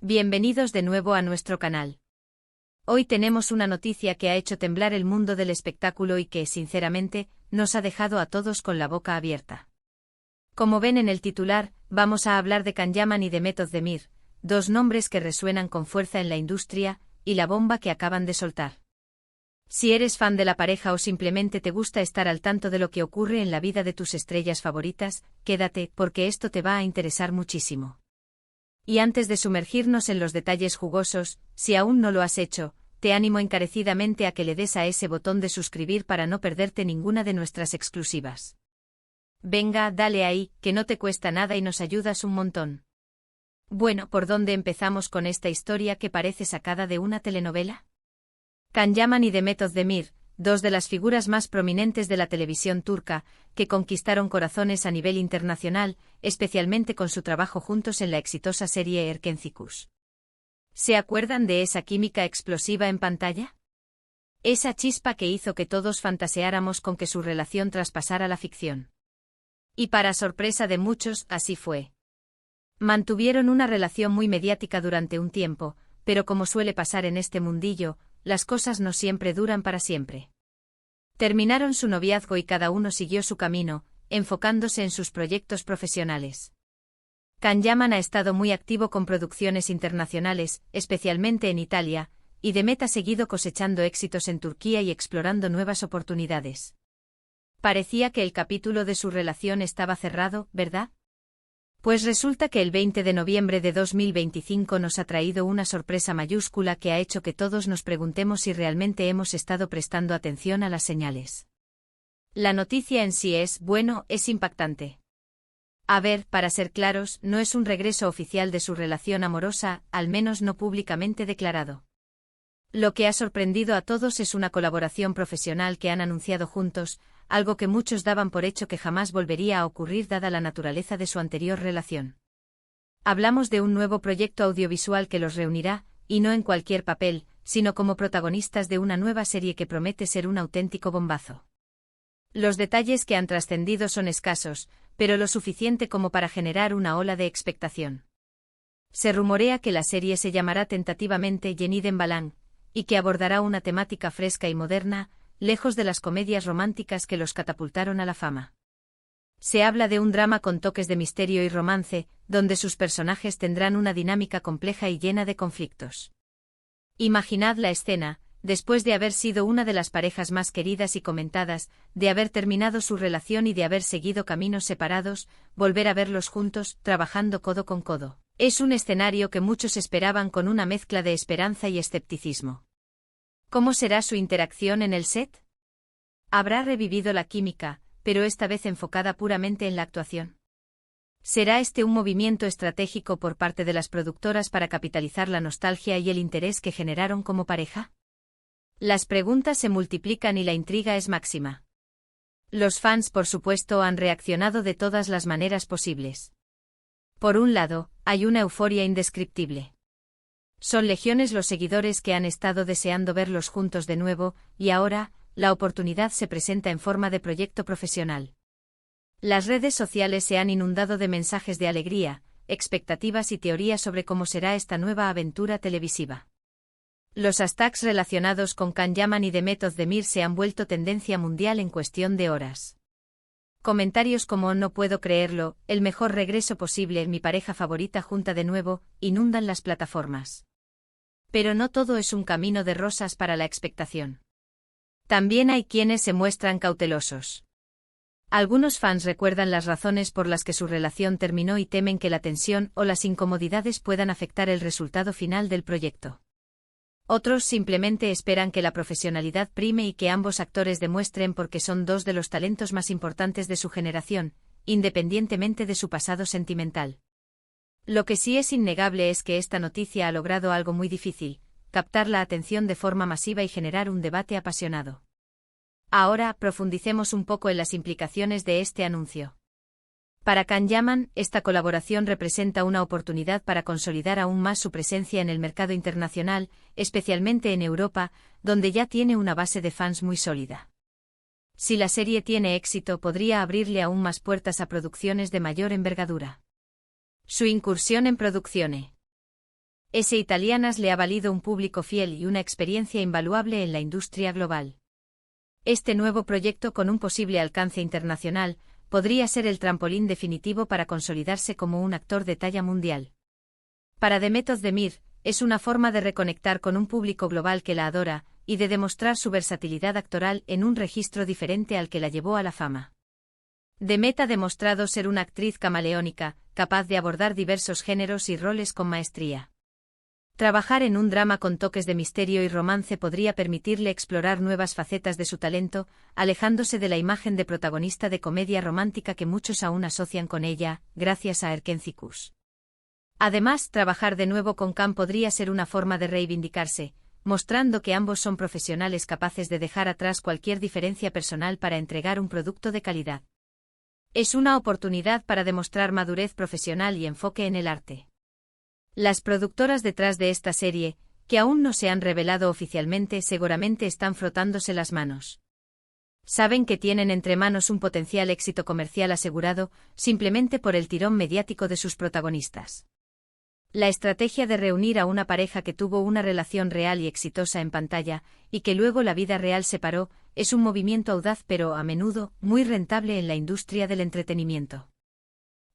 Bienvenidos de nuevo a nuestro canal. Hoy tenemos una noticia que ha hecho temblar el mundo del espectáculo y que, sinceramente, nos ha dejado a todos con la boca abierta. Como ven en el titular, vamos a hablar de Can Yaman y de Method Demir, dos nombres que resuenan con fuerza en la industria, y la bomba que acaban de soltar. Si eres fan de la pareja o simplemente te gusta estar al tanto de lo que ocurre en la vida de tus estrellas favoritas, quédate, porque esto te va a interesar muchísimo. Y antes de sumergirnos en los detalles jugosos, si aún no lo has hecho, te animo encarecidamente a que le des a ese botón de suscribir para no perderte ninguna de nuestras exclusivas. Venga, dale ahí, que no te cuesta nada y nos ayudas un montón. Bueno, ¿por dónde empezamos con esta historia que parece sacada de una telenovela? Can Yaman y Method Demir, dos de las figuras más prominentes de la televisión turca, que conquistaron corazones a nivel internacional, especialmente con su trabajo juntos en la exitosa serie Erkencikus. ¿Se acuerdan de esa química explosiva en pantalla? Esa chispa que hizo que todos fantaseáramos con que su relación traspasara la ficción. Y para sorpresa de muchos, así fue. Mantuvieron una relación muy mediática durante un tiempo, pero como suele pasar en este mundillo, las cosas no siempre duran para siempre. Terminaron su noviazgo y cada uno siguió su camino, enfocándose en sus proyectos profesionales. Can Yaman ha estado muy activo con producciones internacionales, especialmente en Italia, y Demet ha seguido cosechando éxitos en Turquía y explorando nuevas oportunidades. Parecía que el capítulo de su relación estaba cerrado, ¿verdad? Pues resulta que el 20 de noviembre de 2025 nos ha traído una sorpresa mayúscula que ha hecho que todos nos preguntemos si realmente hemos estado prestando atención a las señales. La noticia en sí es impactante. A ver, para ser claros, no es un regreso oficial de su relación amorosa, al menos no públicamente declarado. Lo que ha sorprendido a todos es una colaboración profesional que han anunciado juntos, algo que muchos daban por hecho que jamás volvería a ocurrir dada la naturaleza de su anterior relación. Hablamos de un nuevo proyecto audiovisual que los reunirá, y no en cualquier papel, sino como protagonistas de una nueva serie que promete ser un auténtico bombazo. Los detalles que han trascendido son escasos, pero lo suficiente como para generar una ola de expectación. Se rumorea que la serie se llamará tentativamente Yeniden Balan, y que abordará una temática fresca y moderna, lejos de las comedias románticas que los catapultaron a la fama. Se habla de un drama con toques de misterio y romance, donde sus personajes tendrán una dinámica compleja y llena de conflictos. Imaginad la escena, después de haber sido una de las parejas más queridas y comentadas, de haber terminado su relación y de haber seguido caminos separados, volver a verlos juntos, trabajando codo con codo. Es un escenario que muchos esperaban con una mezcla de esperanza y escepticismo. ¿Cómo será su interacción en el set? Habrá revivido la química, pero esta vez enfocada puramente en la actuación. ¿Será este un movimiento estratégico por parte de las productoras para capitalizar la nostalgia y el interés que generaron como pareja? Las preguntas se multiplican y la intriga es máxima. Los fans, por supuesto, han reaccionado de todas las maneras posibles. Por un lado, hay una euforia indescriptible. Son legiones los seguidores que han estado deseando verlos juntos de nuevo, y ahora, la oportunidad se presenta en forma de proyecto profesional. Las redes sociales se han inundado de mensajes de alegría, expectativas y teorías sobre cómo será esta nueva aventura televisiva. Los hashtags relacionados con Can Yaman y Method Demir se han vuelto tendencia mundial en cuestión de horas. Comentarios como "no puedo creerlo", "el mejor regreso posible", "mi pareja favorita junta de nuevo", inundan las plataformas. Pero no todo es un camino de rosas para la expectación. También hay quienes se muestran cautelosos. Algunos fans recuerdan las razones por las que su relación terminó y temen que la tensión o las incomodidades puedan afectar el resultado final del proyecto. Otros simplemente esperan que la profesionalidad prime y que ambos actores demuestren porque son dos de los talentos más importantes de su generación, independientemente de su pasado sentimental. Lo que sí es innegable es que esta noticia ha logrado algo muy difícil: captar la atención de forma masiva y generar un debate apasionado. Ahora, profundicemos un poco en las implicaciones de este anuncio. Para Can Yaman, esta colaboración representa una oportunidad para consolidar aún más su presencia en el mercado internacional, especialmente en Europa, donde ya tiene una base de fans muy sólida. Si la serie tiene éxito, podría abrirle aún más puertas a producciones de mayor envergadura. Su incursión en producciones. S. Italianas le ha valido un público fiel y una experiencia invaluable en la industria global. Este nuevo proyecto, con un posible alcance internacional, podría ser el trampolín definitivo para consolidarse como un actor de talla mundial. Para Demet Özdemir, es una forma de reconectar con un público global que la adora, y de demostrar su versatilidad actoral en un registro diferente al que la llevó a la fama. Demet ha demostrado ser una actriz camaleónica, capaz de abordar diversos géneros y roles con maestría. Trabajar en un drama con toques de misterio y romance podría permitirle explorar nuevas facetas de su talento, alejándose de la imagen de protagonista de comedia romántica que muchos aún asocian con ella, gracias a Erken Cikus. Además, trabajar de nuevo con Can podría ser una forma de reivindicarse, mostrando que ambos son profesionales capaces de dejar atrás cualquier diferencia personal para entregar un producto de calidad. Es una oportunidad para demostrar madurez profesional y enfoque en el arte. Las productoras detrás de esta serie, que aún no se han revelado oficialmente, seguramente están frotándose las manos. Saben que tienen entre manos un potencial éxito comercial asegurado, simplemente por el tirón mediático de sus protagonistas. La estrategia de reunir a una pareja que tuvo una relación real y exitosa en pantalla, y que luego la vida real separó, es un movimiento audaz pero, a menudo, muy rentable en la industria del entretenimiento.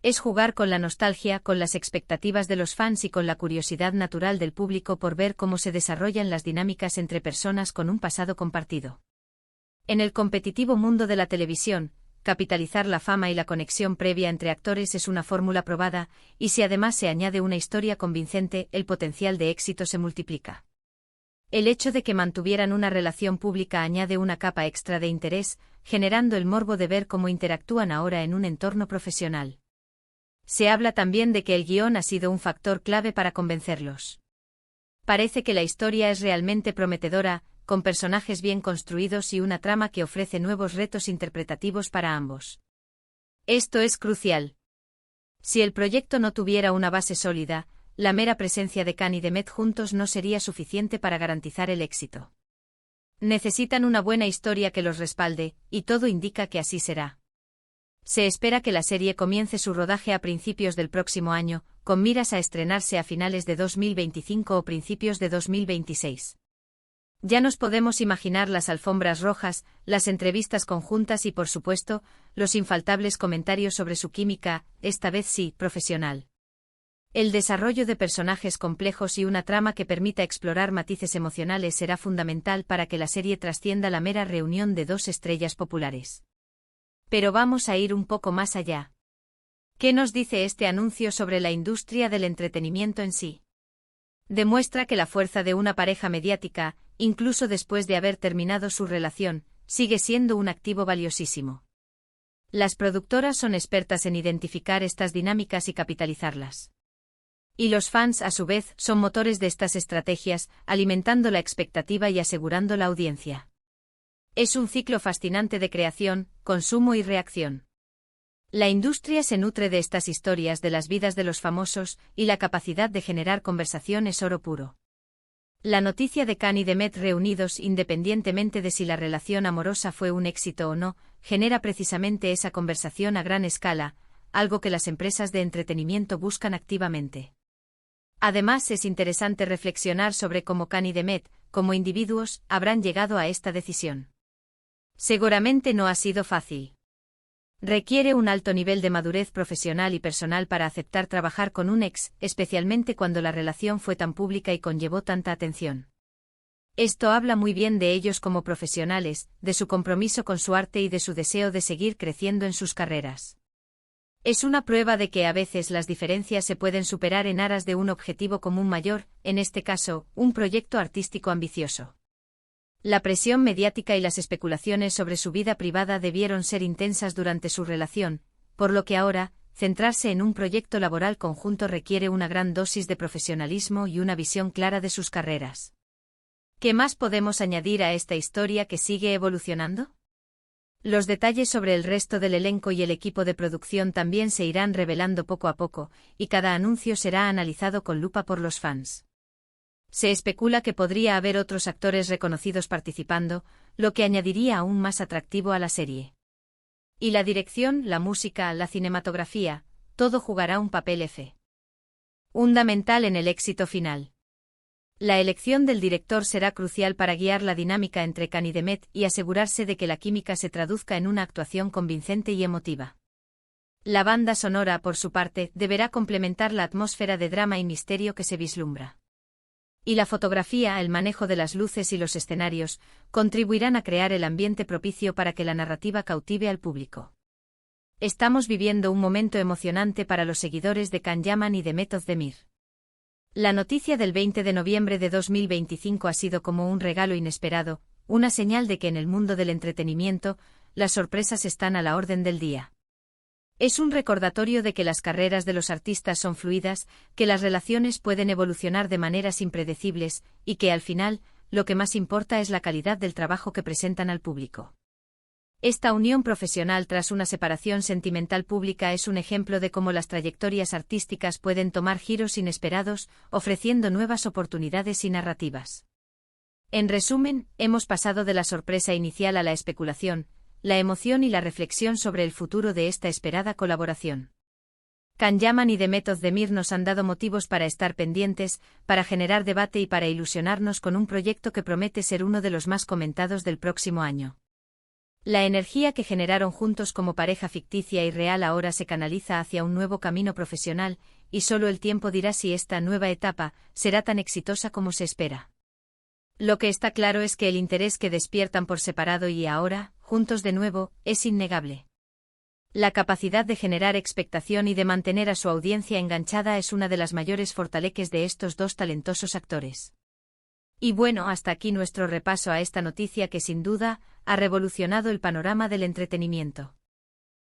Es jugar con la nostalgia, con las expectativas de los fans y con la curiosidad natural del público por ver cómo se desarrollan las dinámicas entre personas con un pasado compartido. En el competitivo mundo de la televisión, capitalizar la fama y la conexión previa entre actores es una fórmula probada, y si además se añade una historia convincente, el potencial de éxito se multiplica. El hecho de que mantuvieran una relación pública añade una capa extra de interés, generando el morbo de ver cómo interactúan ahora en un entorno profesional. Se habla también de que el guión ha sido un factor clave para convencerlos. Parece que la historia es realmente prometedora, con personajes bien construidos y una trama que ofrece nuevos retos interpretativos para ambos. Esto es crucial. Si el proyecto no tuviera una base sólida, la mera presencia de Can y Demet juntos no sería suficiente para garantizar el éxito. Necesitan una buena historia que los respalde, y todo indica que así será. Se espera que la serie comience su rodaje a principios del próximo año, con miras a estrenarse a finales de 2025 o principios de 2026. Ya nos podemos imaginar las alfombras rojas, las entrevistas conjuntas y, por supuesto, los infaltables comentarios sobre su química, esta vez sí, profesional. El desarrollo de personajes complejos y una trama que permita explorar matices emocionales será fundamental para que la serie trascienda la mera reunión de dos estrellas populares. Pero vamos a ir un poco más allá. ¿Qué nos dice este anuncio sobre la industria del entretenimiento en sí? Demuestra que la fuerza de una pareja mediática, incluso después de haber terminado su relación, sigue siendo un activo valiosísimo. Las productoras son expertas en identificar estas dinámicas y capitalizarlas. Y los fans, a su vez, son motores de estas estrategias, alimentando la expectativa y asegurando la audiencia. Es un ciclo fascinante de creación, consumo y reacción. La industria se nutre de estas historias de las vidas de los famosos, y la capacidad de generar conversación es oro puro. La noticia de Can y Demet reunidos, independientemente de si la relación amorosa fue un éxito o no, genera precisamente esa conversación a gran escala, algo que las empresas de entretenimiento buscan activamente. Además, es interesante reflexionar sobre cómo Can y Demet, como individuos, habrán llegado a esta decisión. Seguramente no ha sido fácil. Requiere un alto nivel de madurez profesional y personal para aceptar trabajar con un ex, especialmente cuando la relación fue tan pública y conllevó tanta atención. Esto habla muy bien de ellos como profesionales, de su compromiso con su arte y de su deseo de seguir creciendo en sus carreras. Es una prueba de que a veces las diferencias se pueden superar en aras de un objetivo común mayor, en este caso, un proyecto artístico ambicioso. La presión mediática y las especulaciones sobre su vida privada debieron ser intensas durante su relación, por lo que ahora, centrarse en un proyecto laboral conjunto requiere una gran dosis de profesionalismo y una visión clara de sus carreras. ¿Qué más podemos añadir a esta historia que sigue evolucionando? Los detalles sobre el resto del elenco y el equipo de producción también se irán revelando poco a poco, y cada anuncio será analizado con lupa por los fans. Se especula que podría haber otros actores reconocidos participando, lo que añadiría aún más atractivo a la serie. Y la dirección, la música, la cinematografía, todo jugará un papel Fundamental en el éxito final. La elección del director será crucial para guiar la dinámica entre Khan y Demet y asegurarse de que la química se traduzca en una actuación convincente y emotiva. La banda sonora, por su parte, deberá complementar la atmósfera de drama y misterio que se vislumbra. Y la fotografía, el manejo de las luces y los escenarios, contribuirán a crear el ambiente propicio para que la narrativa cautive al público. Estamos viviendo un momento emocionante para los seguidores de Can Yaman y Demet Özdemir. La noticia del 20 de noviembre de 2025 ha sido como un regalo inesperado, una señal de que en el mundo del entretenimiento, las sorpresas están a la orden del día. Es un recordatorio de que las carreras de los artistas son fluidas, que las relaciones pueden evolucionar de maneras impredecibles, y que al final, lo que más importa es la calidad del trabajo que presentan al público. Esta unión profesional tras una separación sentimental pública es un ejemplo de cómo las trayectorias artísticas pueden tomar giros inesperados, ofreciendo nuevas oportunidades y narrativas. En resumen, hemos pasado de la sorpresa inicial a la especulación, la emoción y la reflexión sobre el futuro de esta esperada colaboración. Can Yaman y Demet Özdemir nos han dado motivos para estar pendientes, para generar debate y para ilusionarnos con un proyecto que promete ser uno de los más comentados del próximo año. La energía que generaron juntos como pareja ficticia y real ahora se canaliza hacia un nuevo camino profesional, y solo el tiempo dirá si esta nueva etapa será tan exitosa como se espera. Lo que está claro es que el interés que despiertan por separado y ahora, juntos de nuevo, es innegable. La capacidad de generar expectación y de mantener a su audiencia enganchada es una de las mayores fortaleces de estos dos talentosos actores. Y bueno, hasta aquí nuestro repaso a esta noticia que sin duda ha revolucionado el panorama del entretenimiento.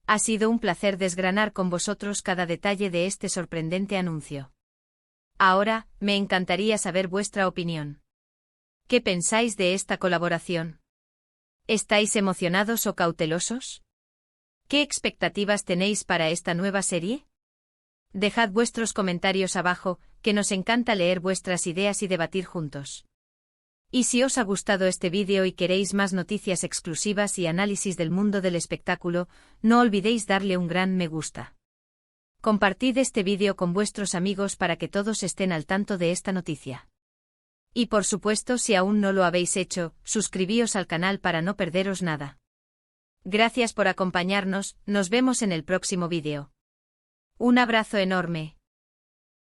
Ha sido un placer desgranar con vosotros cada detalle de este sorprendente anuncio. Ahora, me encantaría saber vuestra opinión. ¿Qué pensáis de esta colaboración? ¿Estáis emocionados o cautelosos? ¿Qué expectativas tenéis para esta nueva serie? Dejad vuestros comentarios abajo, que nos encanta leer vuestras ideas y debatir juntos. Y si os ha gustado este vídeo y queréis más noticias exclusivas y análisis del mundo del espectáculo, no olvidéis darle un gran me gusta. Compartid este vídeo con vuestros amigos para que todos estén al tanto de esta noticia. Y por supuesto, si aún no lo habéis hecho, suscribíos al canal para no perderos nada. Gracias por acompañarnos, nos vemos en el próximo vídeo. Un abrazo enorme.